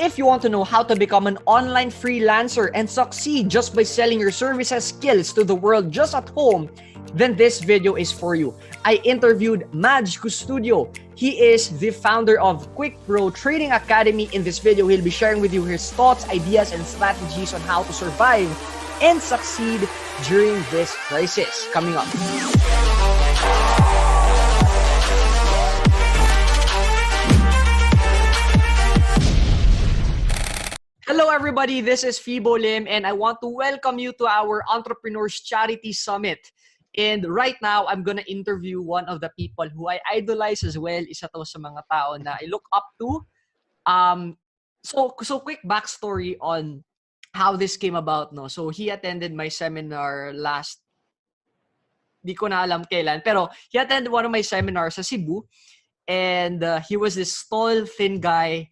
If you want to know how to become an online freelancer and succeed just by selling your services skills to the world just at home, then this video is for you. I interviewed Maj Custodio. He is the founder of QuickPro Training Academy. In this video, he'll be sharing with you his thoughts, ideas, and strategies on how to survive and succeed during this crisis. Coming up. Hello everybody, this is Fibo Lim and I want to welcome you to our Entrepreneurs Charity Summit. And right now, I'm gonna interview one of the people who I idolize as well. Isa to sa mga tao na I look up to. So quick backstory on how this came about, no? So he attended my seminar di ko na alam kailan, pero he attended one of my seminars sa Cebu. And he was this tall, thin guy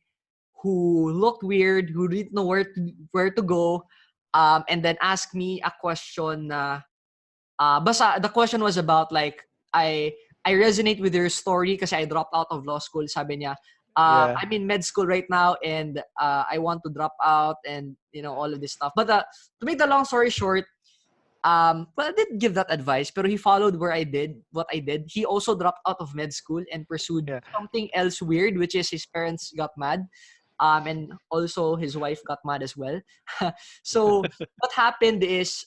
who looked weird, who didn't know where to go, and then asked me a question. Basta the question was about like I resonate with your story because I dropped out of law school. Sabi niya, I'm in med school right now and I want to drop out and all of this stuff. But to make the long story short, well, I did give that advice, but he followed what I did. He also dropped out of med school and pursued something else weird, which is his parents got mad. And also his wife got mad as well. So what happened is,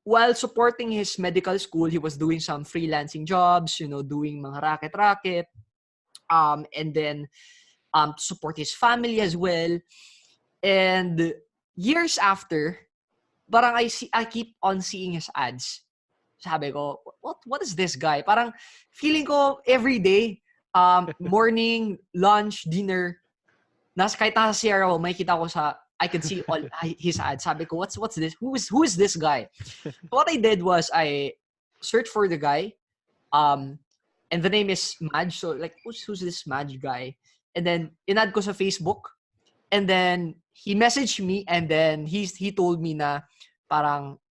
while supporting his medical school, he was doing some freelancing jobs, doing mga racket. And then to support his family as well. And years after, parang I keep on seeing his ads. Sabi ko, what is this guy? Parang feeling ko every day, morning, lunch, dinner, kahit nasa CR ako, makikita ko I could see all his ads. Sabi ko, what's this? Who is this guy? So what I did was I searched for the guy, and the name is Maj. So like, who's this Maj guy? And then inad ko sa Facebook, and then he messaged me, and then he told me na parang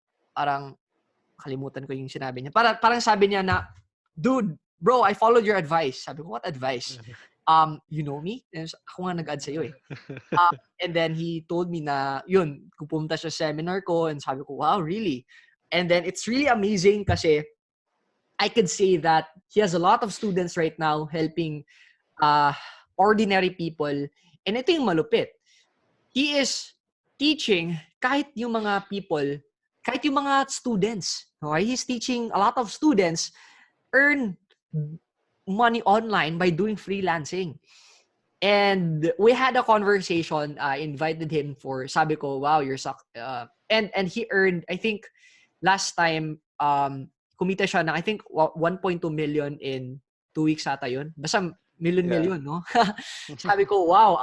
kalimutan ko yung sinabi niya. Parang sabi niya na, dude, bro, I followed your advice. Sabi ko, what advice? You know me? Ako nga nag-add sa'yo eh. And then he told me na, yun, pupunta siya sa seminar ko and sabi ko, wow, really? And then it's really amazing kasi I could say that he has a lot of students right now helping ordinary people. And ito yung malupit. He is teaching kahit yung mga people, kahit yung mga students. Okay? He's teaching a lot of students earn money online by doing freelancing. And we had a conversation. I invited him for, sabi ko, wow, you're and he earned, I think last time kumita siya na I think 1.2 million in 2 weeks ata yun. Basta million, no? Sabi ko, wow.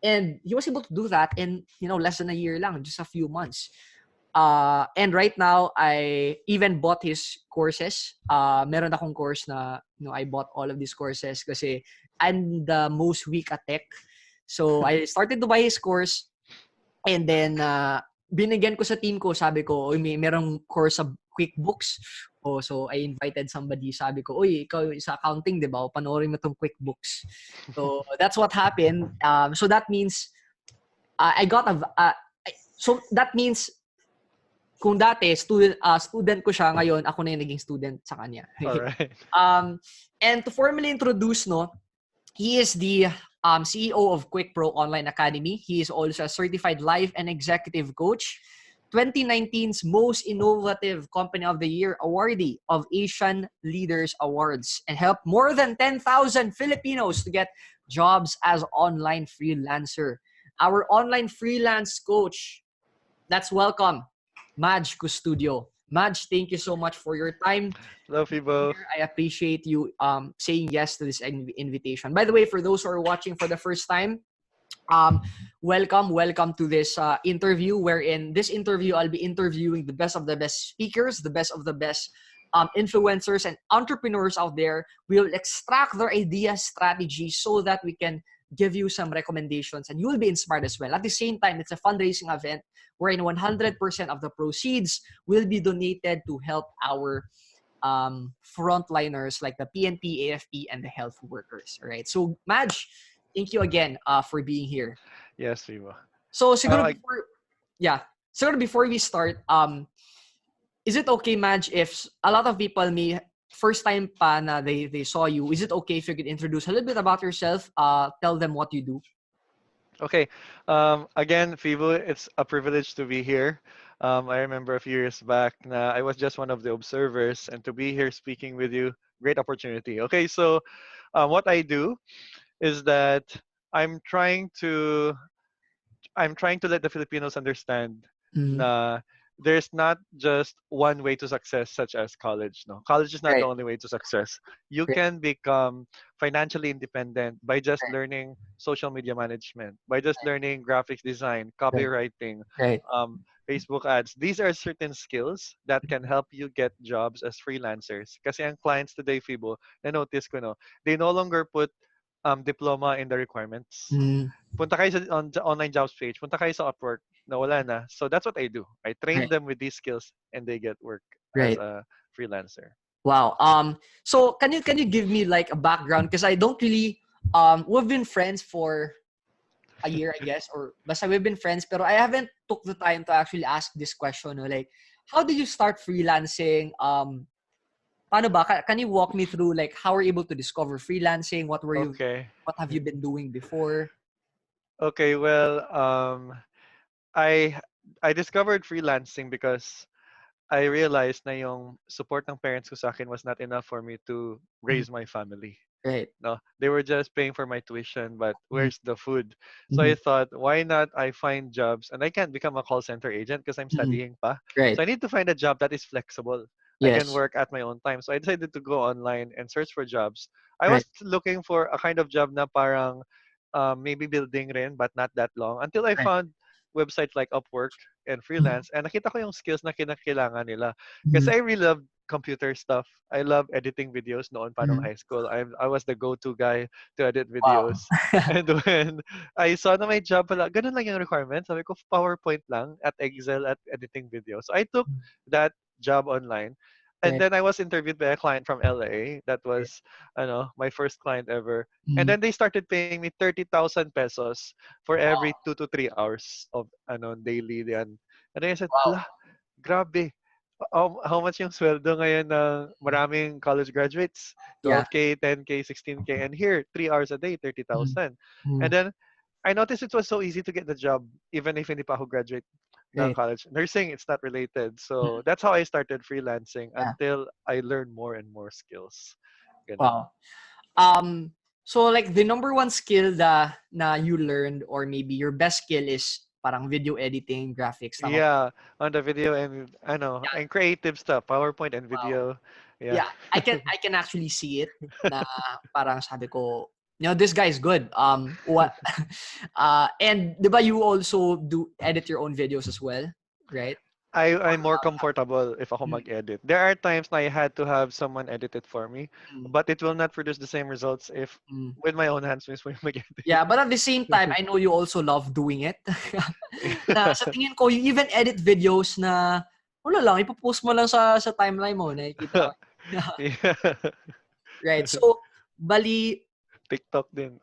And he was able to do that in less than a year lang, just a few months. And right now, I even bought his courses. Meron akong course na, I bought all of these courses kasi I'm the most weak at tech. So, I started to buy his course. And then, binigyan ko sa team ko, sabi ko, merong course sa QuickBooks. So, I invited somebody. Sabi ko, ikaw sa accounting, di ba? Panoorin mo tong QuickBooks. So, that's what happened. So, that means, so, that means, kung dati, student ko siya, ngayon, ako na yung naging student sa kanya. Alright. And to formally introduce, he is the CEO of QuickPro Online Academy. He is also a certified life and executive coach, 2019's Most Innovative Company of the Year awardee of Asian Leaders Awards, and helped more than 10,000 Filipinos to get jobs as online freelancer. Our online freelance coach, let's welcome Maj Custodio. Maj, thank you so much for your time. Hello, Fibo. I appreciate you saying yes to this invitation. By the way, for those who are watching for the first time, welcome to this interview, wherein this interview I'll be interviewing the best of the best speakers, the best of the best influencers and entrepreneurs out there. We will extract their ideas, strategies, so that we can give you some recommendations and you will be inspired as well. At the same time, it's a fundraising event wherein 100% of the proceeds will be donated to help our frontliners like the PNP, AFP, and the health workers. All right. So, Maj, thank you again for being here. Yes, Fibo. So siguro I before we start, is it okay, Madge, if a lot of people may first time pa na they saw you, is it okay if you could introduce a little bit about yourself, tell them what you do? Okay. Again, Fibo, it's a privilege to be here. I remember a few years back, I was just one of the observers, and to be here speaking with you, great opportunity. Okay, so what I do is that I'm trying to I'm trying to let the Filipinos understand Mm, na there's not just one way to success, such as college. No, college is not the right, only way to success. You right, can become financially independent by just learning social media management, by just learning graphics design, right, copywriting, right, um, Facebook ads. These are certain skills that can help you get jobs as freelancers. Kasi ang clients today, Fibo, na-notice ko, no, they no longer put diploma in the requirements. mm, Punta kayo sa online jobs page, punta kayo sa Upwork, nawala na. So that's what I do. I train right, them with these skills and they get work as right. a freelancer. Wow. So can you give me like a background? Because I don't really we've been friends for a year, I guess, or basta we've been friends, pero I haven't took the time to actually ask this question. No? Like, how did you start freelancing? Paano ba? Can you walk me through like how were you able to discover freelancing? Okay. What have you been doing before? Okay, well, I I discovered freelancing because I realized na yung support ng parents ko sa akin was not enough for me to Mm, raise my family. right. No, they were just paying for my tuition, but Mm, where's the food? So mm, I thought, why not I find jobs? And I can't become a call center agent because I'm mm, studying pa. right. So I need to find a job that is flexible. I can Yes. work at my own time. So I decided to go online and search for jobs. I Right. was looking for a kind of job na parang maybe building rin, but not that long. Until I Right. found websites like Upwork and Mm, Freelance, and nakita ko yung skills na kinakailangan nila. Kasi mm, I really love computer stuff. I love editing videos noon pa nung mm. high school. I was the go-to guy to edit Wow. videos. And when I saw na may job pala, ganun lang yung requirement. Sabi ko, PowerPoint lang at Excel at editing videos. So I took that job online. And Right. then I was interviewed by a client from LA. That was, my first client ever. And Mm, then they started paying me 30,000 pesos for every wow. 2 to 3 hours of daily. Yan. And then I said, Wow. hala, grabe. How much yung sweldo ngayon ng maraming college graduates? Yeah. 12K, 10K, 16K. And here, 3 hours a day, Mm, 30,000. And mm, then I noticed it was so easy to get the job, even if hindi pa ako graduate ng right. college. Nursing, it's not related. Mm, So that's how I started freelancing yeah. until I learned more and more skills. Ganun. Wow. So like the number one skill na you learned or maybe your best skill is parang video editing, graphics, tama ba? Yeah, on the video and Yeah. and creative stuff, PowerPoint and Wow. video. Yeah. Yeah, I can actually see it na parang sabi ko, this guy is good. What and 'di ba you also do edit your own videos as well, right? I'm more comfortable if ako Mm, mag-edit. There are times na I had to have someone edit it for me, mm, but it will not produce the same results if mm. with my own hands mismo yung mag-edit. Yeah, but at the same time, I know you also love doing it. Na sa tingin ko, you even edit videos na wala lang, ipopost mo lang sa timeline mo, nakikita ko. Yeah. Right. So, bali, TikTok din.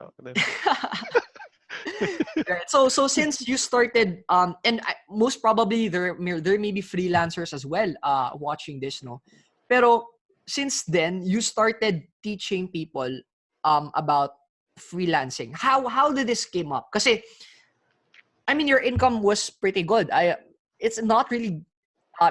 right. So since you started, and most probably there may be freelancers as well, watching this, no. Pero since then, you started teaching people, about freelancing. How did this came up? Kasi I mean, your income was pretty good. It's not really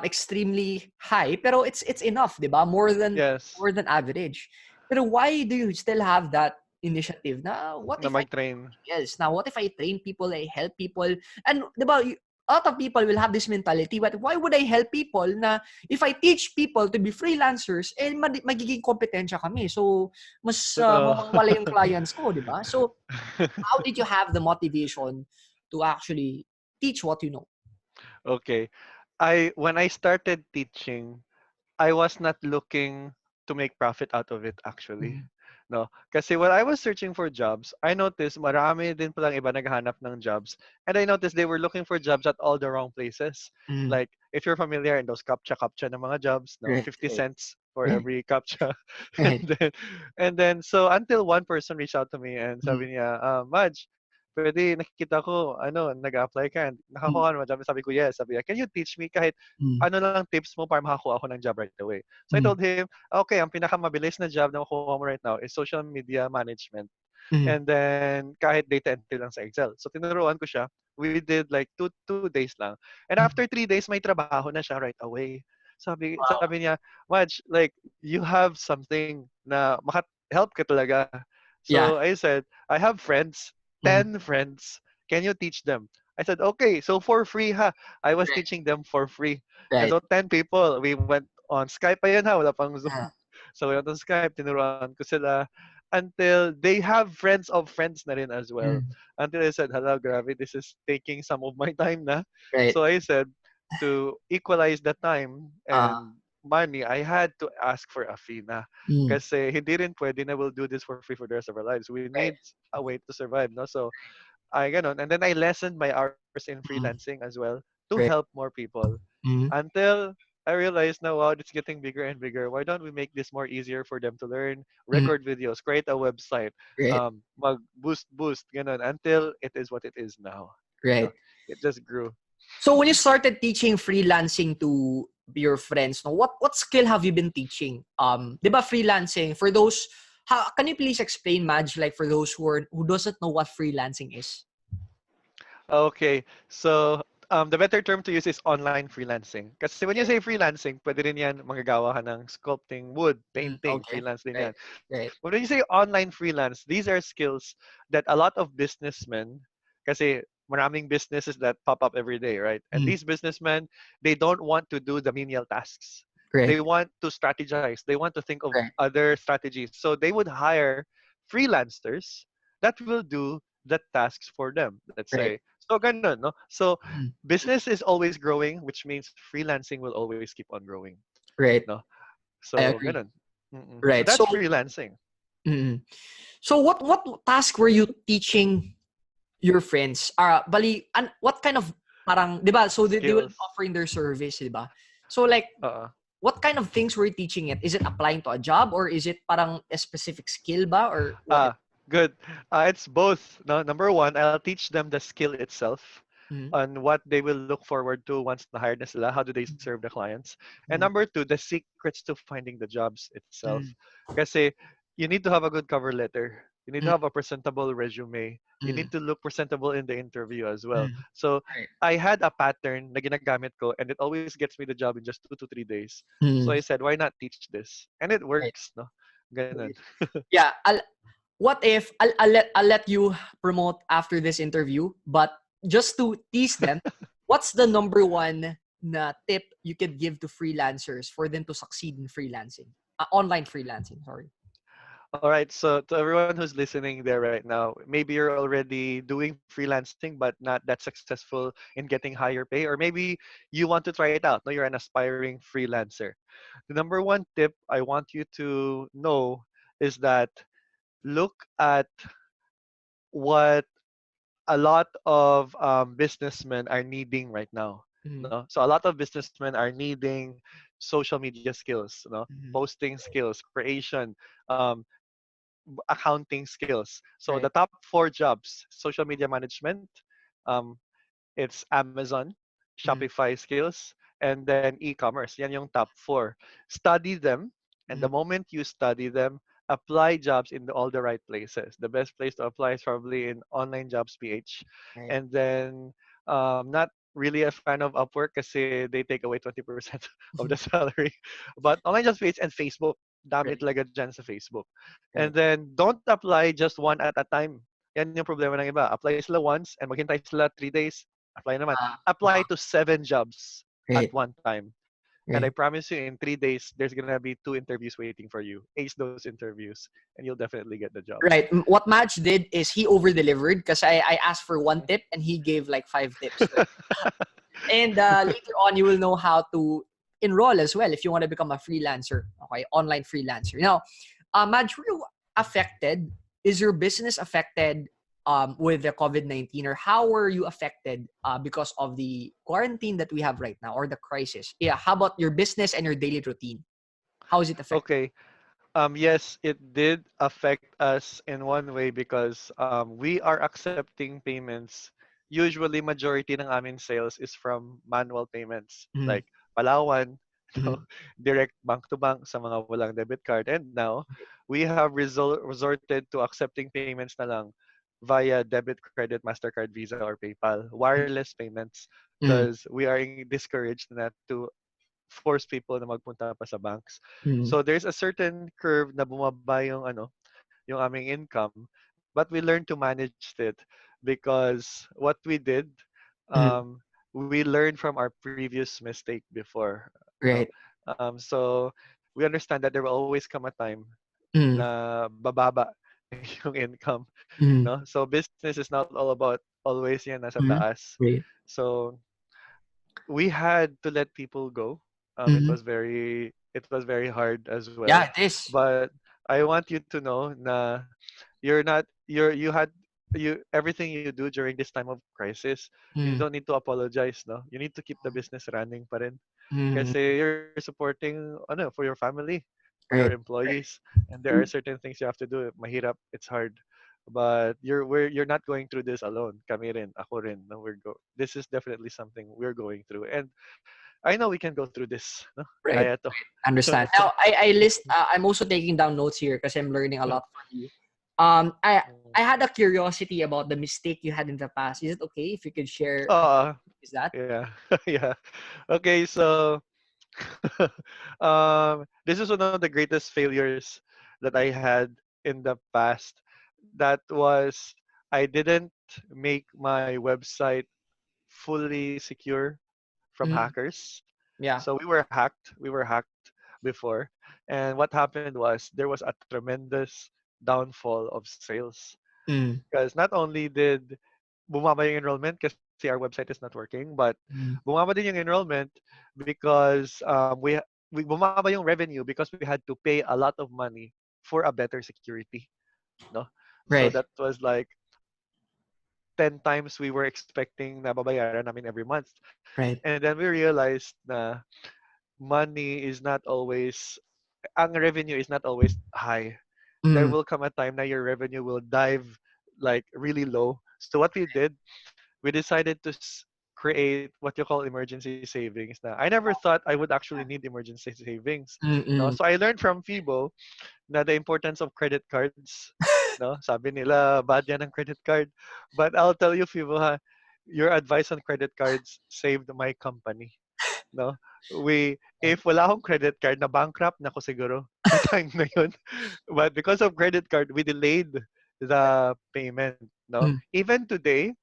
extremely high, pero it's enough, 'di ba? Yes, More than average. Pero why do you still have that initiative? Na what na if I do mag-train. something else? Now, what if I train people, I help people? And 'di ba, a lot of people will have this mentality, but why would I help people na if I teach people to be freelancers, magiging kompetensya kami. So, mas Totoo. mamangwala yung clients ko, 'di ba? So, how did you have the motivation to actually teach what you know? Okay. When I started teaching, I was not looking to make profit out of it actually. Mm, No. Kasi when I was searching for jobs, I noticed marami din palang iba naghahanap ng jobs. And I noticed they were looking for jobs at all the wrong places. mm, Like, if you're familiar in those captcha-captcha ng mga jobs, no, right, 50 right. cents for Right. every captcha. Right. And then so until one person reached out to me and Mm, sabi niya, Maj, pwede nakikita ko nag-apply ka, mm, nakakuha ka ng job. Sabi ko, yes. Sabi niya, can you teach me kahit mm, ano lang tips mo para makakuha ako ng job right away? So I mm, told him, okay, ang pinakamabilis na job na makukuha mo right now is social media management. mm, And then kahit data entry lang sa Excel. So tinuruan ko siya. We did like two days lang. And mm. after 3 days, may trabaho na siya right away. Sabi Wow. niya, Maj, like, you have something na maka-help ka talaga. Yeah. So I said, I have friends, Mm, 10 friends. Can you teach them? I said, okay, so for free ha. I was right. teaching them for free. And Right. so 10 people, we went on Skype pa yun ha, wala pang Zoom. Uh, So we went on Skype, tinuruan ko sila until they have friends of friends na rin as well. mm, Until I said, hello, grabe, this is taking some of my time na. right. So I said, to equalize the time Uh, and money, I had to ask for a fee na. mm, Kasi hindi rin pwede na we'll do this for free for the rest of our lives. We right. need a way to survive, no? So, I ganon. And then I lessened my hours in Mm, freelancing as well to right. help more people. Mm, Until I realized now, wow, it's getting bigger and bigger. Why don't we make this more easier for them to learn? mm, Record videos, create a website, right. boost, ganon, until it is what it is now. No, Right. it just grew. So when you started teaching freelancing to your friends, no, what skill have you been teaching? 'Di ba freelancing for those how can you please explain, Madge, like for those who doesn't know what freelancing is? Okay, so the better term to use is online freelancing. Kasi when you Okay. say freelancing, pwede rin yan manggagawa ka ng sculpting, wood, Mm, painting, okay. freelance din Right. yan. Right. But when you say online freelance, these are skills that a lot of businessmen, kasi maraming businesses that pop up every day, right? And Mm, these businessmen, they don't want to do the menial tasks. They right. want to strategize. They want to think of Right. other strategies. So they would hire freelancers that will do the tasks for them, let's Right. say. So ganun, no? So Mm, business is always growing, which means freelancing will always keep on growing, right. no? I So agree. ganun. So Right. that's So freelancing. mm, so what task were you teaching your friends? Bali, what kind of parang, 'di ba? So they will be Skills. offering their service, 'di ba? So like Uh, what kind of things were you teaching it? Is it applying to a job or is it parang a specific skill ba or what? ah, good. It's both. No, number one, I'll teach them the skill itself Mm, on what they will look forward to once na-hired na sila. How do they serve the clients? And mm, number two, the secrets to finding the jobs itself. mm, Kasi you need to have a good cover letter. You need to mm, have a presentable resume. You mm, need to look presentable in the interview as well. mm. So Right. I had a pattern na ginagamit ko and it always gets me the job in just 2 to 3 days. So Mm, I said, why not teach this? And it right. works, no? Ganun. Right. Yeah, what if I'll let you promote after this interview, but just to tease them, what's the number one na tip you could give to freelancers for them to succeed in freelancing? Online freelancing, sorry. All right, so to everyone who's listening there right now, maybe you're already doing freelancing but not that successful in getting higher pay, or maybe you want to try it out. No, you're an aspiring freelancer. The number one tip I want you to know is that look at what a lot of businessmen are needing right now. Mm, No? So a lot of businessmen are needing social media skills, no? mm, Posting skills, creation, um, accounting skills. So right. the top four jobs: social media management, um, it's Amazon, Mm, Shopify skills, and then e-commerce. Yan yung top four. Study them, and the mm, moment you study them, apply jobs in all the right places. The best place to apply is probably in Online Jobs PH. right. And then not really a fan of Upwork kasi they take away 20% of the salary. But Online Jobs PH and Facebook, dami Right. talaga dyan sa Facebook. And Right. then don't apply just one at a time. Yan yung problema ng iba. Apply sila once and maghintay sila 3 days. Apply naman. Apply to 7 jobs at Right. one time. And I Right. promise you, in 3 days, there's gonna be 2 interviews waiting for you. Ace those interviews, and you'll definitely get the job. Right. What Match did is he over delivered because I asked for one tip and he gave like 5 tips. And later on, you will know how to enroll as well if you want to become a freelancer, okay, online freelancer. Now, Madge, were you affected? Is your business affected with the COVID-19, or how were you affected because of the quarantine that we have right now or the crisis? Yeah, how about your business and your daily routine? How is it affecting? Okay. Yes, it did affect us in one way because we are accepting payments. Usually, majority ng amin sales is from manual payments, Mm-hmm. like Palawan, no, Mm-hmm. direct bank to bank sa mga walang debit card. And now, we have resorted to accepting payments na lang via debit, credit, Mastercard, Visa, or PayPal, wireless payments, because we are discouraged not to force people na magpunta pa sa banks. Mm-hmm. So there's a certain curve na bumaba yung yung aming income, but we learned to manage it because what we did, Mm-hmm. um, we learned from our previous mistake before, no. Right. So we understand that there will always come a time Mm-hmm. na bababa yung income, Mm-hmm. no. So business is not all about always yan nasa Mm-hmm. taas. Right. So we had to let people go. Mm-hmm. It was very hard as well. Yeah, it is. But I want you to know na you're not you had you everything you do during this time of crisis, you Mm-hmm. don't need to apologize, no. You need to keep the business running pa rin. Mm-hmm. Kasi you're supporting for your family, for your Right. employees, and there are certain things you have to do. Mahirap, it's hard. But you're not going through this alone. Kami rin, ako rin. No, this is definitely something we're going through. And I know we can go through this. No? Right. Kaya to. Understand. Now, I list. I'm also taking down notes here because I'm learning a lot from you. I had a curiosity about the mistake you had in the past. Is it okay if you could share? Uh, Is that? yeah. Yeah. Okay, so this is one of the greatest failures that I had in the past. That was I didn't make my website fully secure from Mm, hackers. yeah. So we were hacked. We were hacked before. And what happened was there was a tremendous downfall of sales. Mm, Because not only did bumaba yung enrollment kasi our website is not working, but mm, bumaba din yung enrollment because we bumaba yung revenue because we had to pay a lot of money for a better security, no? So right. that was like 10 times we were expecting na babayaran namin every month. Right. And then we realized na money is not always ang revenue is not always high. There Mm, will come a time na your revenue will dive like really low. So what we did, we decided to create what you call emergency savings. Na I never thought I would actually need emergency savings. mm, No, mm. so I learned from Fibo na the importance of credit cards. No, sabi nila bad yan ng credit card. But I'll tell you, Fibo, ha, your advice on credit cards saved my company. No, if wala akong credit card, na bankrupt na ako siguro sa time na yun. But because of credit card, we delayed the payment. No, Mm, even today,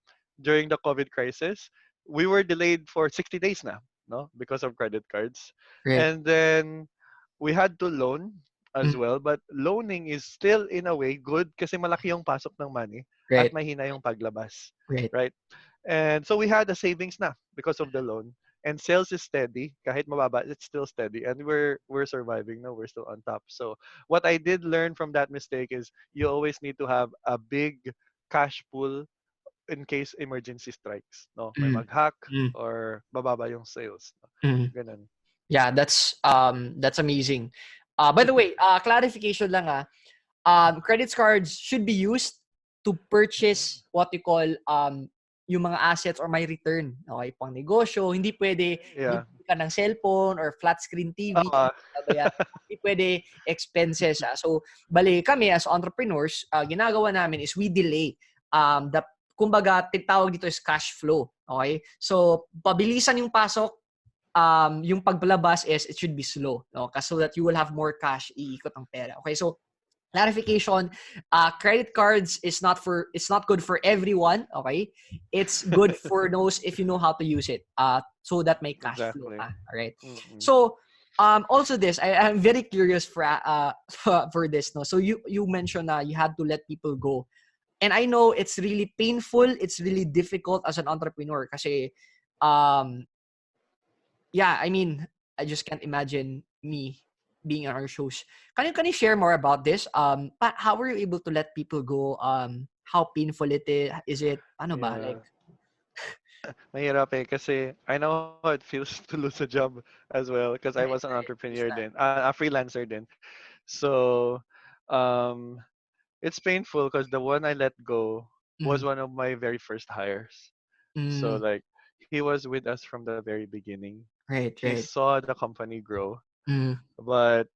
during the COVID crisis, we were delayed for 60 days na, no, because of credit cards. right. And then we had to loan as Mm, well, but loaning is still in a way good kasi malaki yung pasok ng money at right. mahina yung paglabas, Right. right? And so we had a savings na because of the loan. And sales is steady. Kahit mababa, it's still steady. And we're surviving. No, we're still on top. So what I did learn from that mistake is you always need to have a big cash pool in case emergency strikes. No, may Mm, mag-hack mm, or bababa yung sales. No? mm. Ganun. Yeah, that's amazing. By the way, clarification lang credit cards should be used to purchase what you call yung mga assets or may return. Okay, pang negosyo, hindi pwede Yeah. bibili ka ng cellphone or flat screen TV, Uh, babayaran. Hindi pwede expenses. So, bali kami as entrepreneurs, ginagawa namin is we delay the kumbaga tawag dito is cash flow. Okay? So, pabilisan yung pasok, yung paglabas is it should be slow, no? So that you will have more cash iikot ang pera. Okay, so clarification, credit cards it's not good for everyone. Okay, it's good for those if you know how to use it, so that may cash flow exactly. all right. Mm-mm. So also this I'm very curious for this, no? So you mentioned you had to let people go, and I know it's really painful, it's really difficult as an entrepreneur kasi um yeah, I mean, I just can't imagine me being on our shows. Can you share more about this? How were you able to let people go? How painful it is? Is it ano ba like? Yeah. Mahirap eh kasi I know how it feels to lose a job as well because I was Right, an right. entrepreneur Understand. then, a freelancer then. So, um, it's painful because the one I let go was Mm, one of my very first hires. So mm, like he was with us from the very beginning. right, He right. saw the company grow, Mm, but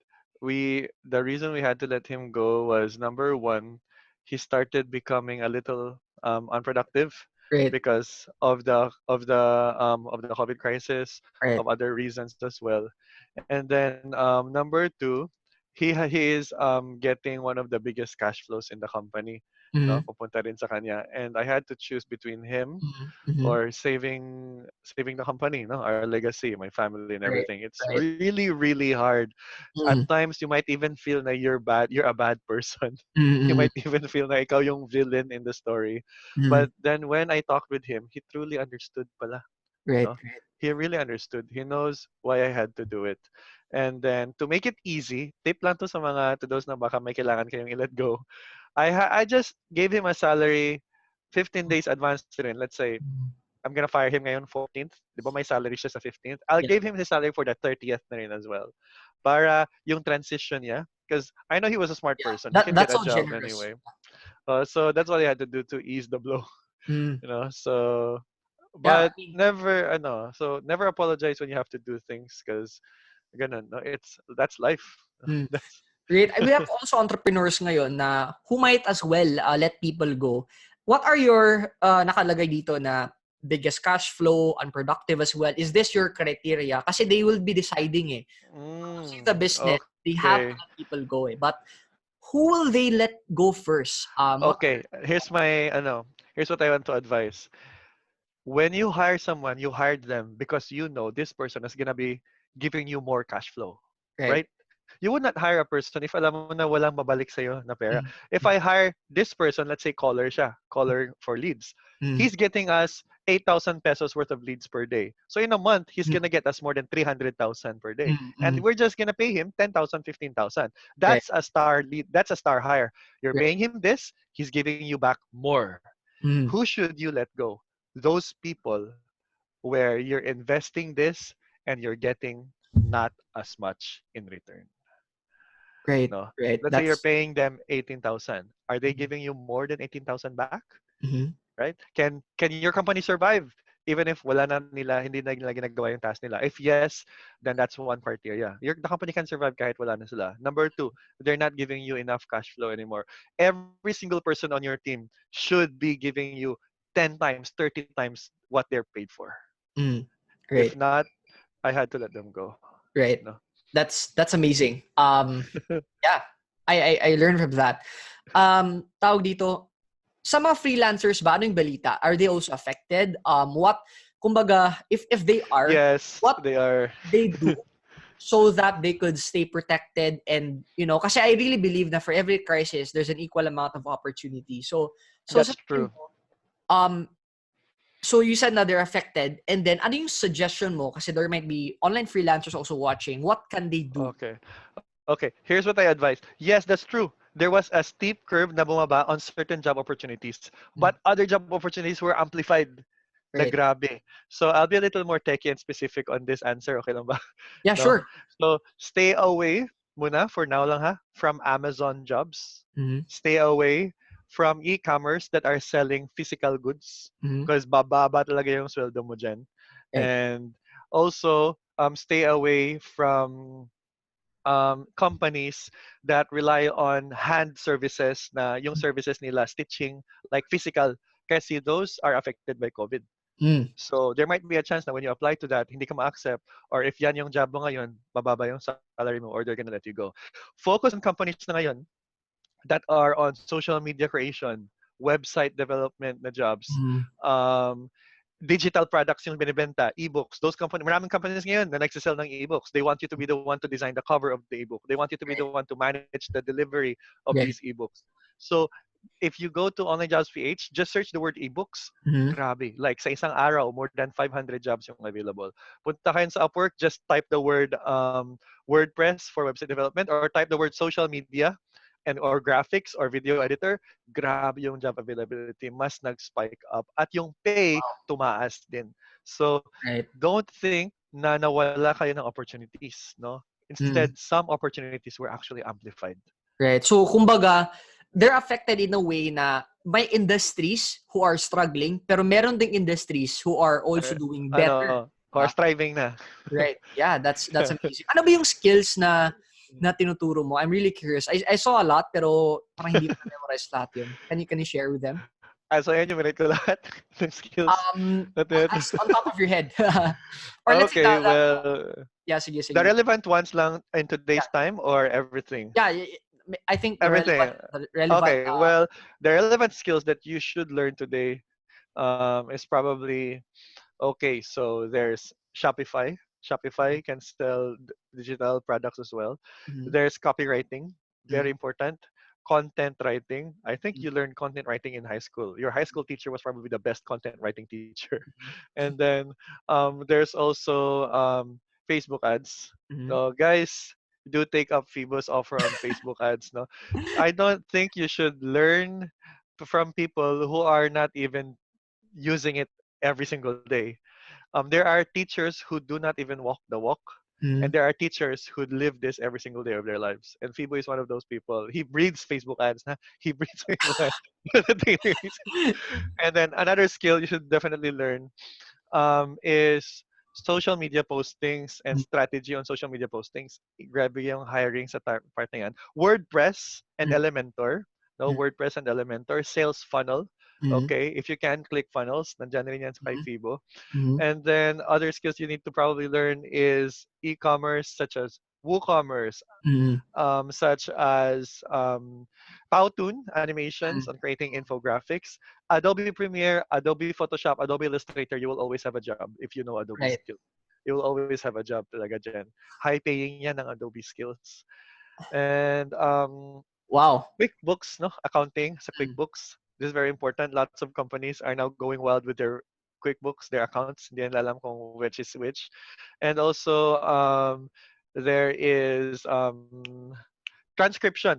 the reason we had to let him go was number one, he started becoming a little unproductive right, because of the COVID crisis, right. of other reasons as well. And then number two, he is getting one of the biggest cash flows in the company. No, Mm, pupunta rin sa kanya. And I had to choose between him mm, mm, or saving the company, no, our legacy, my family and right, everything. It's right. really really hard. At Mm, times you might even feel that you're a bad person. mm, You mm, might even feel na ikaw yung villain in the story. mm, But then when I talked with him, he truly understood pala, right, no? right. He really understood. He knows why I had to do it. And then to make it easy, tip lang to sa mga to those na baka may kailangan kayong i-let go. I just gave him a salary 15 days advance rin. Let's say Mm, I'm gonna fire him ngayon 14th. Di ba may salary siya sa 15th? I'll yeah, give him his salary for the 30th na rin as well. Para yung transition niya. Because I know he was a smart yeah. person. He can get That's a so job generous. anyway. So that's what I had to do to ease the blow. Mm, So, yeah. but never, so never apologize when you have to do things because, ganun, no, that's life. Mm. That's, Great. We have also entrepreneurs ngayon na who might as well let people go. What are your nakalagay dito na biggest cash flow, unproductive as well? Is this your criteria? Kasi they will be deciding eh. Losing the business, they have to okay. let people go eh. But who will they let go first? What are Okay, here's what I want to advise. When you hire someone, you hired them because you know this person is gonna be giving you more cash flow, right? right? You would not hire a person if alam mo na walang mabalik sa'yo na pera. Mm, If I hire this person, let's say caller siya, caller for leads, mm, he's getting us 8,000 pesos worth of leads per day. So in a month, he's mm, gonna get us more than 300,000 per day. mm, And mm, we're just gonna pay him 10,000, 15,000. right, That's a star lead. That's a star hire. You're right. paying him this, he's giving you back more. Mm, Who should you let go? Those people where you're investing this and you're getting not as much in return. great, No. great. Let's say you're That's paying them 18,000. Are they giving you more than 18,000 back? mhm, Right? Can your company survive even if wala na nila hindi na nila ginagawa yung task nila? If yes, then that's one criteria. The company can survive kahit wala na sila. Number two, they're not giving you enough cash flow anymore. Every single person on your team should be giving you 10 times, 30 times what they're paid for. mm, If great. not, I had to let them go. Right. No. That's amazing. Yeah, I learned from that. Tawag dito, sa mga freelancers ba, ano yung balita? Are they also affected? Kumbaga, if they are, Yes, what they are. they do so that they could stay protected and, kasi I really believe that for every crisis, there's an equal amount of opportunity. So sa That's tingin true. mo, um, so you said na they're affected and then ano yung suggestion mo? Kasi there might be online freelancers also watching. What can they do? Okay. Okay, here's what I advise. Yes, that's true. There was a steep curve na bumaba on certain job opportunities, but Mm, other job opportunities were amplified na right. grabe. So I'll be a little more techy and specific on this answer. Okay lang ba? Yeah, No. sure. So stay away muna for now lang ha from Amazon jobs. Mm-hmm. Stay away from e-commerce that are selling physical goods Mm-hmm. because bababa talaga yung sweldo mo dyan. Right. And also stay away from companies that rely on hand services na yung services nila stitching like physical kasi those are affected by COVID. Mm, So there might be a chance na when you apply to that hindi ka ma-accept or if yan yung job mo ngayon bababa yung salary mo or they're gonna let you go. Focus on companies na ngayon that are on social media creation, website development na jobs, mm, um, digital products yung binibenta, ebooks. Those companies, maraming companies ngayon na nagsisell ng ebooks. They want you to be the one to design the cover of the ebook. They want you to be the right. one to manage the delivery of these Right. ebooks. So if you go to Online Jobs PH, just search the word ebooks. Mm-hmm. Grabe. Like sa isang araw, more than 500 jobs yung available. Punta kayo sa Upwork, just type the word WordPress for website development or type the word social media. and or graphics or video editor, grabe yung job availability, mas nag-spike up at yung pay tumaas din. So Right. don't think na nawala kayo ng opportunities, no? Mm. Instead, some opportunities were actually amplified. Right. So, kumbaga, they're affected in a way na may industries who are struggling, pero meron ding industries who are also doing better. Who are striving na. Right. Yeah, that's amazing. Ano ba yung skills na tinuturo mo? I'm really curious. I saw a lot, pero parang hindi ko na-memorize lahat yun. Can you share with them? So, enumerate ko lahat ng skills. As on top of your head. Or let's say Okay, well, yeah, sige. the relevant ones lang in today's time or everything? Yeah, I think the Everything. relevant Okay, well, the relevant skills that you should learn today is probably, okay, so there's Shopify. Shopify can sell digital products as well. Mhm. There's copywriting, very Mhm. important. Content writing. I think Mhm. you learned content writing in high school. Your high school teacher was probably the best content writing teacher. Mhm. And then there's also Facebook ads. Mhm. So guys, do take up Fibo's offer on Facebook ads. No, I don't think you should learn from people who are not even using it every single day. There are teachers who do not even walk the walk, and Mhm. there are teachers who live this every single day of their lives. And Fibo is one of those people. He breathes Facebook ads. Huh? He breathes Facebook ads on a daily basis. And then another skill you should definitely learn is social media postings and strategy on social media postings. Grabe yung hiring sa part na yan. WordPress and Mhm. Elementor. No, Mhm. WordPress and Elementor. Sales funnel. Mhm. Okay, if you can click funnels, nandyan rin yan sa kay Mhm. Fibo. Mhm. And then other skills you need to probably learn is e-commerce, such as WooCommerce, Mhm. such as Powtoon animations Mhm. on creating infographics, Adobe Premiere, Adobe Photoshop, Adobe Illustrator. You will always have a job if you know Adobe Right. skills. You will always have a job talaga dyan. High paying yan ng Adobe skills. And Wow. QuickBooks, no? Accounting sa Mhm. QuickBooks. This is very important. Lots of companies are now going wild with their QuickBooks, their accounts. Hindi nila alam kung which is which. And also, there is transcription,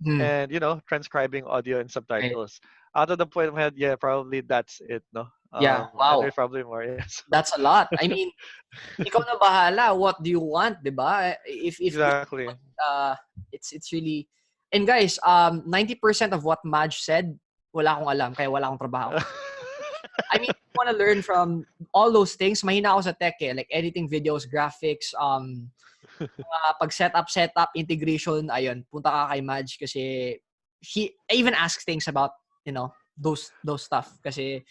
Mhm. and transcribing audio and Right. subtitles. Out of the point of my head, yeah, probably that's it, no. Yeah. And there's Wow. probably more. Yeah. So That's a lot. I mean, ikaw na bahala. What do you want, 'di ba? If exactly. it's really. And guys, 90% of what Maj said, wala akong alam kaya wala akong trabaho. I mean, if you want to learn from all those things, mahina ako sa tech eh. Like editing videos, graphics, pag setup, integration, ayun, punta ka kay Maj kasi he even asks things about, those stuff. Kasi,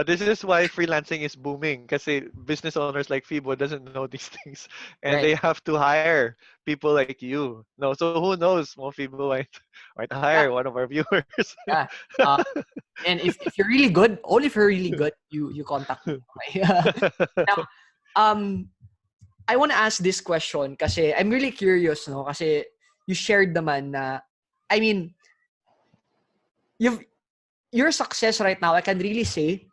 This is why freelancing is booming kasi business owners like Fibo doesn't know these things, and right. they have to hire people like you. No, so who knows? Mo Fibo might Yeah, hire one of our viewers. yeah. And if you're really good, only if you're really good, you contact me. Okay? Now, um, I want to ask this question kasi I'm really curious, no? Kasi you shared naman na, I mean, you've your success right now, I can really say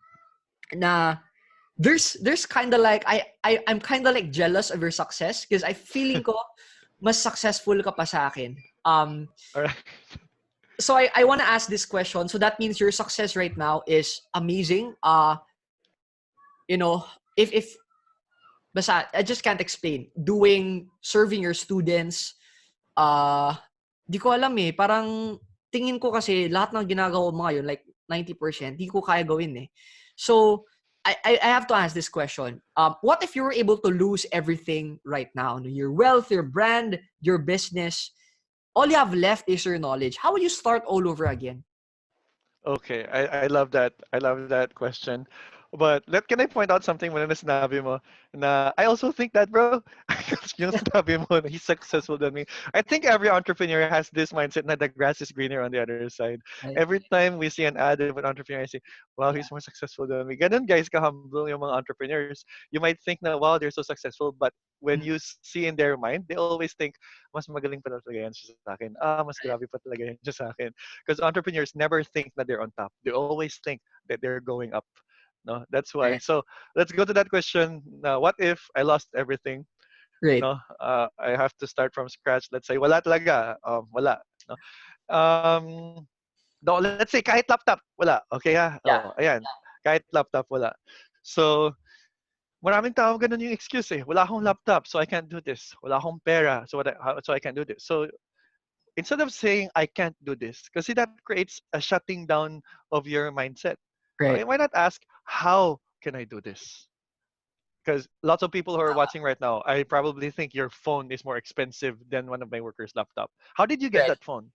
na there's kind of like I'm kind of like jealous of your success because I feeling ko mas successful ka pa sa akin. All right. So I want to ask this question. So that means your success right now is amazing. You know, if basta I just can't explain. Serving your students, di ko alam eh. Parang tingin ko kasi lahat ng ginagawa mo ngayon, like 90%, di ko kaya gawin eh. So, I have to ask this question. What if you were able to lose everything right now? Your wealth, your brand, your business, all you have left is your knowledge. How would you start all over again? Okay, I love that. I love that question. But can I point out something when sinabi mo na I also think that, bro. Yung sinabi mo na he's successful than me. I think every entrepreneur has this mindset na the grass is greener on the other side. Right? Every time we see an ad of an entrepreneur, I say, wow, Yeah. he's more successful than me. Ganun guys, ka-humble yung mga entrepreneurs. You might think na, wow, they're so successful, but when Mm, you see in their mind, they always think, mas magaling pa talaga yan siya sa akin. Mas right. grabe pa talaga yan siya sa akin. Because entrepreneurs never think that they're on top. They always think that they're going up. No, that's why. Right. So let's go to that question. What if I lost everything? Right. I have to start from scratch. Let's say wala talaga, wala. No? No, let's say kahit laptop, wala. Okay ha? Oh, Yeah. ayan. Kahit laptop, wala. So, maraming tao ganun yung excuse eh. Wala akong laptop, so I can't do this. Wala akong pera, so I can't do this. So, instead of saying I can't do this, kasi that creates a shutting down of your mindset. Okay, Right. why not ask how can I do this? Because lots of people who are watching right now, I probably think your phone is more expensive than one of my workers' laptop. How did you get Right. that phone?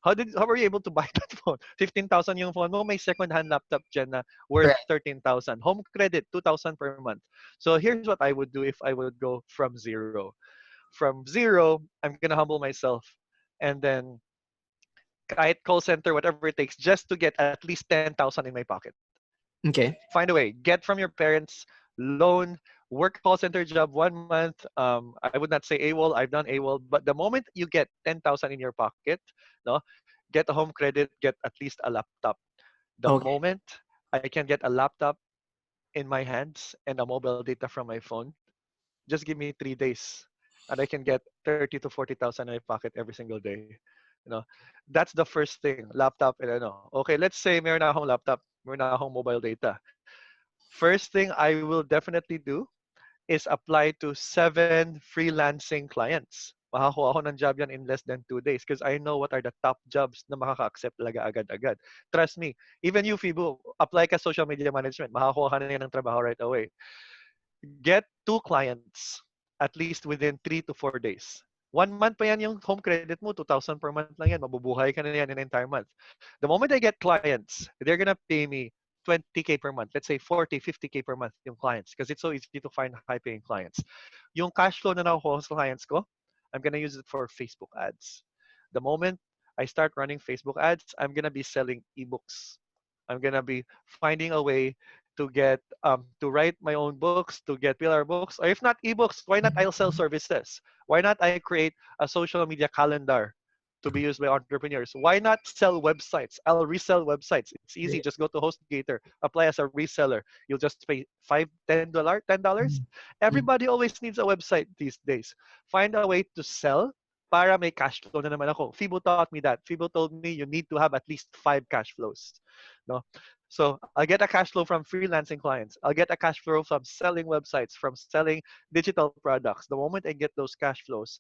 How were you able to buy that phone? 15,000 yung phone mo, may second-hand laptop dyan na worth Right. 13,000. Home credit, 2,000 per month. So here's what I would do if I would go from zero. From zero, I'm gonna humble myself, and then kahit call center, whatever it takes, just to get at least 10,000 in my pocket. Okay. Find a way. Get from your parents, loan, work call center job 1 month. I would not say AWOL. I've done AWOL, but the moment you get 10,000 in your pocket, no, get a home credit, get at least a laptop. The Okay. moment I can get a laptop in my hands and a mobile data from my phone, just give me 3 days, and I can get 30 to 40,000 in my pocket every single day. You know, that's the first thing. Laptop and ano. Okay, let's say meron na akong laptop, meron na akong mobile data. First thing I will definitely do is apply to 7 freelancing clients. Makakuha ako ng job yan in less than 2 days because I know what are the top jobs na makaka-accept talaga agad-agad. Trust me, even you, Fibo, apply ka social media management. Makakuha ka na yan ng trabaho right away. Get 2 clients at least within 3 to 4 days. 1 month pa yan yung home credit mo, 2,000 per month lang yan. Mabubuhay ka na yan in an entire month. The moment I get clients, they're gonna pay me 20K per month. Let's say 40, 50K per month yung clients because it's so easy to find high-paying clients. Yung cash flow na nakukuha sa clients ko, I'm gonna use it for Facebook ads. The moment I start running Facebook ads, I'm gonna be selling ebooks. I'm gonna be finding a way to get to write my own books, to get PR books, or if not ebooks, why not I'll sell services? Why not I create a social media calendar to be used by entrepreneurs? Why not sell websites? I'll resell websites. It's easy. Right. Just go to HostGator, apply as a reseller. You'll just pay $10. Mm. Everybody always needs a website these days. Find a way to sell para may cash flow na naman ako. Fibo taught me that. Fibo told me you need to have at least 5 cash flows. No? So I'll get a cash flow from freelancing clients. I'll get a cash flow from selling websites, from selling digital products. The moment I get those cash flows,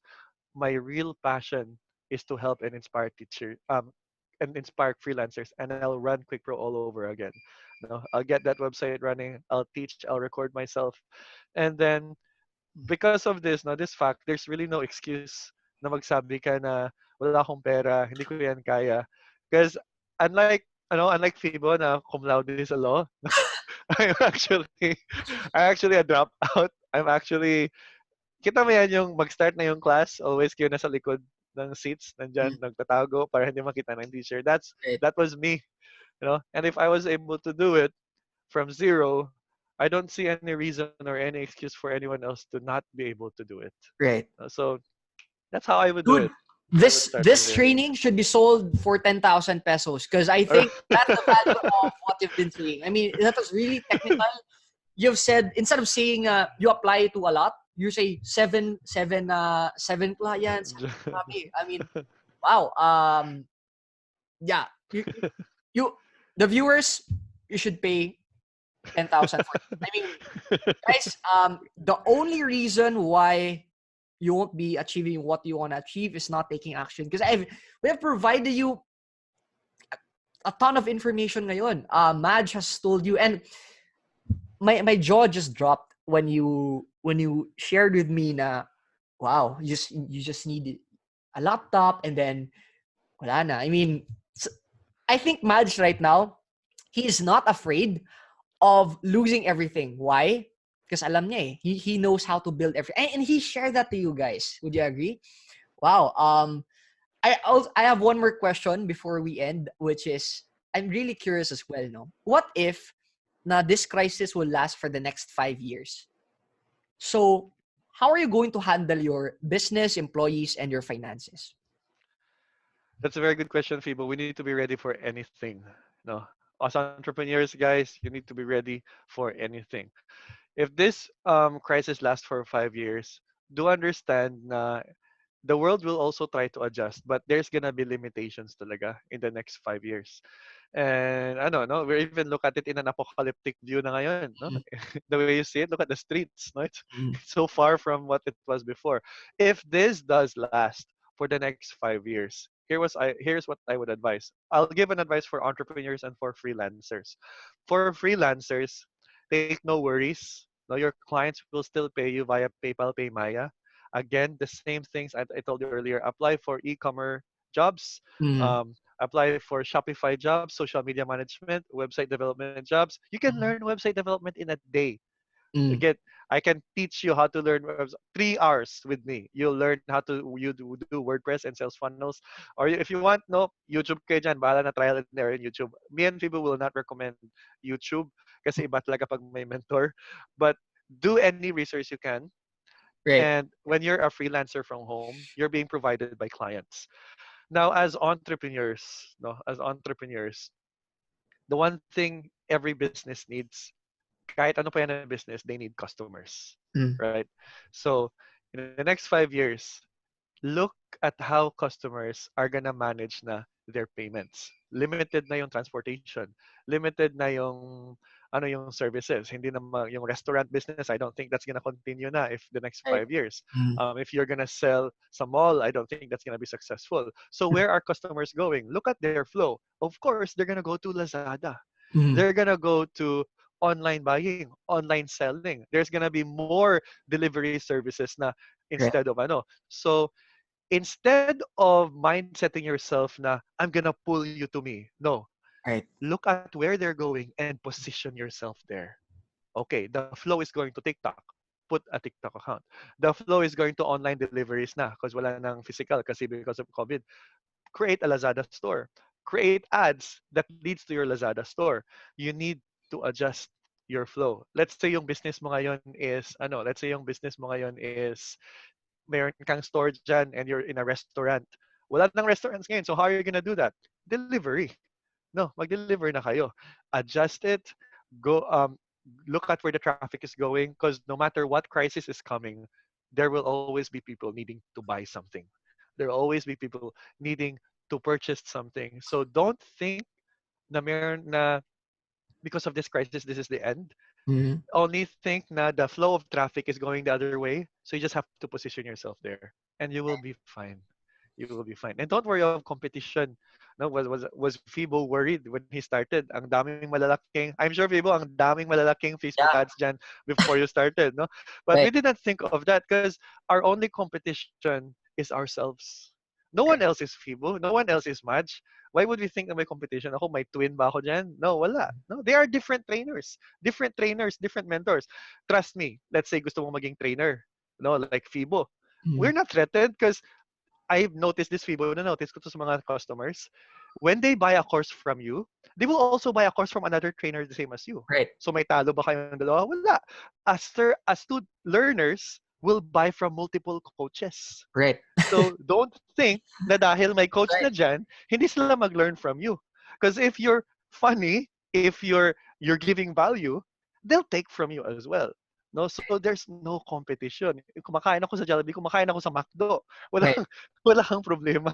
my real passion is to help and inspire and inspire freelancers, and I'll run QuickPro all over again. No, I'll get that website running. I'll teach. I'll record myself, and then because of this, no, this fact, there's really no excuse na magsabi ka na wala akong pera, hindi ko yan kaya. Because unlike unlike Fibo na cum laude sa law, I'm actually a dropout. I'm actually kita mo yan yung mag-start na yung class, always kayo nasa likod ng seats, nandyan, Mm. nagtatago para hindi makita ng teacher. Right. That was me, And if I was able to do it from zero, I don't see any reason or any excuse for anyone else to not be able to do it. Right. So that's how I would do Dude, it. I would this start from this there. training should be sold for 10,000 pesos because I think that's the value of what you've been saying. I mean, that was really technical. You've said instead of saying you apply to a lot, you say seven clients. Grabe. I mean, wow. Yeah. You the viewers, you should pay 10,000 for it. I mean, guys, the only reason why you won't be achieving what you want to achieve is not taking action because we have provided you a ton of information ngayon. Maj has told you, and my jaw just dropped when you shared with me na wow, you just need a laptop and then wala na. I mean, I think Maj right now, he is not afraid of losing everything. Why? Because alam niya eh. He knows how to build everything. And he shared that to you guys. Would you agree? Wow. I have one more question before we end, which is I'm really curious as well, no? What if na this crisis will last for the next 5 years? So how are you going to handle your business, employees, and your finances? That's a very good question, Fibo. We need to be ready for anything. No, as entrepreneurs, guys, you need to be ready for anything. If this crisis lasts for 5 years, do understand na the world will also try to adjust, but there's gonna be limitations talaga in the next 5 years. And I don't know, we even look at it in an apocalyptic view na ngayon, no? Mm, The way you see it, look at the streets, no? mm, It's so far from what it was before. If this does last for the next 5 years, here's what I would advise. I'll give an advice for entrepreneurs and for freelancers. For freelancers, take no worries. No, your clients will still pay you via PayPal, PayMaya. Again, the same things I told you earlier. Apply for e-commerce jobs, mm, apply for Shopify jobs, social media management, website development jobs. You can mm, learn website development in a day. mm. Again, I can teach you how to learn 3 hours with me. You'll learn how to do WordPress and sales funnels. Or if you want, no, YouTube kayo dyan. Bahala na trial and error in YouTube. Me and Fibo will not recommend YouTube kasi iba talaga pag may mentor. But do any research you can. Right. And when you're a freelancer from home, you're being provided by clients. Now, as entrepreneurs, no, as entrepreneurs, the one thing every business needs, kahit ano pa yan na business, they need customers, Mm, right? So, in the next 5 years, look at how customers are gonna manage na their payments. Limited na yung transportation. Limited na yung yung services. Hindi na yung restaurant business, I don't think that's gonna continue na if the next right. 5 years. Mm, If you're gonna sell sa mall, I don't think that's gonna be successful. So where are customers going? Look at their flow. Of course, they're gonna go to Lazada. mm, They're gonna go to online buying, online selling. There's gonna be more delivery services na right. instead of ano. So instead of mindsetting yourself na I'm gonna pull you to me. No, Right. look at where they're going and position yourself there. Okay, the flow is going to TikTok. Put a TikTok account. The flow is going to online deliveries na because wala nang physical kasi because of COVID. Create a Lazada store. Create ads that leads to your Lazada store. You need to adjust your flow. Let's say yung business mo ngayon is let's say yung business mo ngayon is mayroon kang store dyan and you're in a restaurant. Wala nang restaurants ngayon. So how are you gonna do that? Delivery. No, mag-deliver na kayo. Adjust it. Go look at where the traffic is going because no matter what crisis is coming, there will always be people needing to buy something. There will always be people needing to purchase something. So don't think na meron na because of this crisis, this is the end. Mm, Only think na the flow of traffic is going the other way. So you just have to position yourself there, and you will be fine. You will be fine. And don't worry of competition. No, was Fibo worried when he started? Ang daming malalaking. I'm sure Fibo, ang daming malalaking Facebook yeah. ads dyan before you started, no? But we Right. didn't think of that because our only competition is ourselves. No one else is Fibo. No one else is Maj. Why would we think na may competition? Ako, may twin ba ako dyan? No, wala. No, they are different trainers. Different trainers, different mentors. Trust me, let's say gusto mong maging trainer, no, like Fibo. We're Mm, not threatened because I've noticed this, Fibo, na notice ko to sa mga customers. When they buy a course from you, they will also buy a course from another trainer the same as you. right. So may talo ba kayong dalawa? Wala. As two learners will buy from multiple coaches. Right. So don't think na dahil may coach Right. na dyan, hindi sila mag-learn from you. Because if you're funny, if you're giving value, they'll take from you as well. No, so there's no competition. Kumakain ako sa Jollibee, kumakain ako sa McDo. Right. Walang wala kang problema.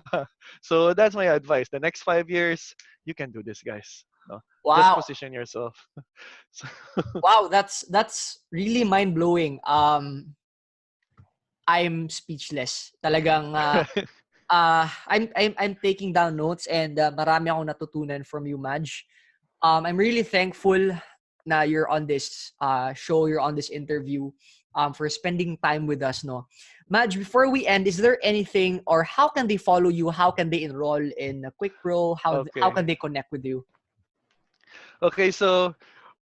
So that's my advice. The next 5 years, you can do this, guys. No, just Wow. position yourself. So, Wow. That's really mind blowing. I'm speechless. Talagang I'm taking down notes and marami akong natutunan from you, Madge. I'm really thankful na you're on this show, you're on this interview, for spending time with us, no. Madge, before we end, is there anything or how can they follow you? How can they enroll in QuickPro? How okay. can they connect with you? Okay, so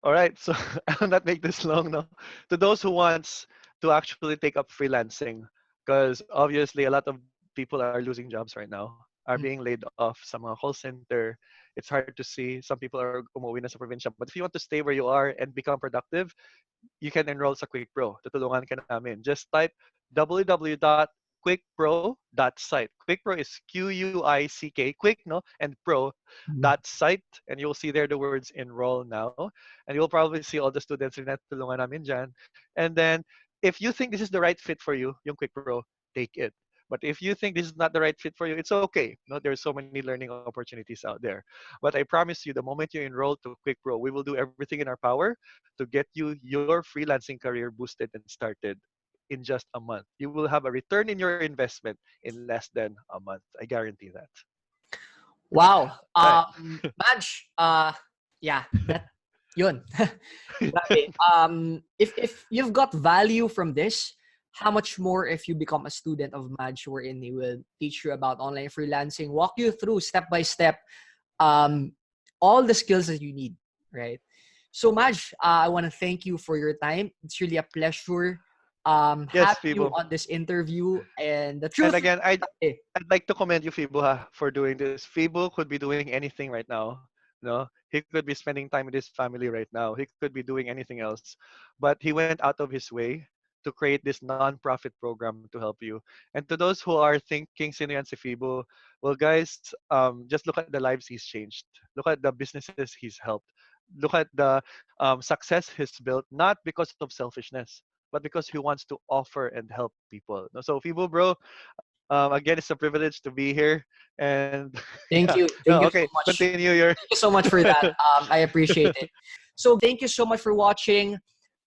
all right, so I'll not make this long, no. To those who wants to actually take up freelancing, because obviously a lot of people are losing jobs right now, are Mm, being laid off sa mga call center. It's hard to see. Some people are umuwi na sa probinsya. But if you want to stay where you are and become productive, you can enroll sa QuickPro. Tutulungan ka namin. Just type www.quickpro.site. QuickPro is Quick, quick, no? And pro mm, dot site. And you'll see there the words enroll now. And you'll probably see all the students rin na tulungan namin dyan. And then, if you think this is the right fit for you, yung QuickPro, take it. But if you think this is not the right fit for you, it's okay. No, there's so many learning opportunities out there. But I promise you, the moment you enroll to QuickPro, we will do everything in our power to get you your freelancing career boosted and started in just a month. You will have a return in your investment in less than a month. I guarantee that. Wow. Right. Maj, yeah, that yun. Grabe. If you've got value from this, how much more if you become a student of Maj, wherein he will teach you about online freelancing, walk you through step by step, all the skills that you need, right? So Maj, I want to thank you for your time. It's really a pleasure Yes, having you Fibo. on this interview. And the And truth, again, eh, I'd like to commend you, Fibo, for doing this. Fibo could be doing anything right now. No, he could be spending time with his family right now. He could be doing anything else, but he went out of his way to create this non-profit program to help you. And to those who are thinking sino yan si Fibo, well, guys, just look at the lives he's changed. Look at the businesses he's helped. Look at the success he's built, not because of selfishness, but because he wants to offer and help people. No, so Fibo, bro, again, it's a privilege to be here. And yeah, thank you. no, Thank you okay, so much. continue your. Thank you so much for that. I appreciate it. So thank you so much for watching.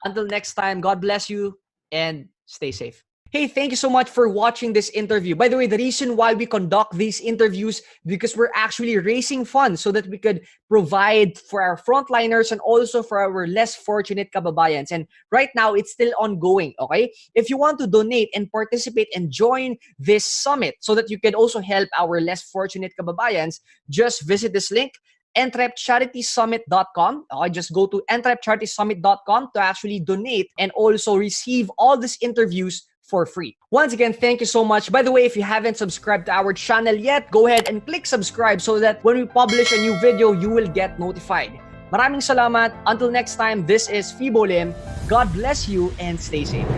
Until next time, God bless you and stay safe. Hey, thank you so much for watching this interview. By the way, the reason why we conduct these interviews because we're actually raising funds so that we could provide for our frontliners and also for our less fortunate kababayans. And right now, it's still ongoing, okay? If you want to donate and participate and join this summit so that you can also help our less fortunate kababayans, just visit this link, entrepcharitysummit.com. Just go to entrepcharitysummit.com to actually donate and also receive all these interviews for free. Once again, thank you so much. By the way, if you haven't subscribed to our channel yet, go ahead and click subscribe so that when we publish a new video, you will get notified. Maraming salamat. Until next time, this is Fibo Lim. God bless you and stay safe.